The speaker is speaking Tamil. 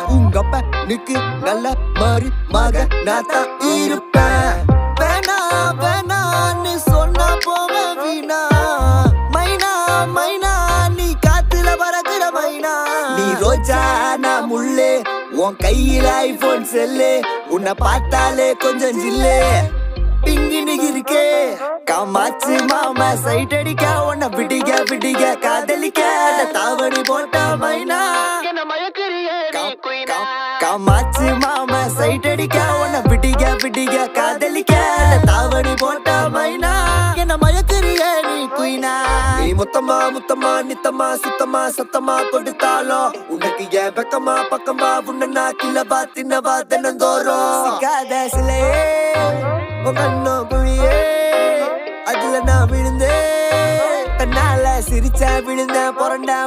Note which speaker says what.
Speaker 1: உங்க அப்பனுக்கு நல்ல மாதிரி மக நான் தான் இருப்பேன். வேணா வேணான்னு சொன்னா போவ வீணா மைனா மைனா நீ காத்துல பறக்குற மைனா. நீ ரோஜா நான் முள்ளே உன் கையில ஐபோன் செல்லு உன்னை பார்த்தாலே கொஞ்சம் ஜில்லு பிங்கினு இருக்கே காமாச்சு மாமா சைட் அடிக்க உன்னை பிடிக்க பிடிக்க காதலிக்க தாவணி போட்ட மைனா காமாச்சு மாமா சைட் அடிக்க உன்னை பிடிக்க பிடிக்க காதலிக்க தாவணி போட்ட மைனா என்ன மயக்கிறிய நீ குயினா. நீ முத்தமா முத்தமா நித்தமா சுத்தமா சத்தமா கொடுத்தாலும் உனக்கு ஏன் பக்கமா பக்கமா உன்ன கிளவா தின்னவா தினந்தோறும் சிலே கண்ணோ குழியே அதுல நான் விழுந்தேன். தன்னால சிரிச்சா விழுந்த புரண்டா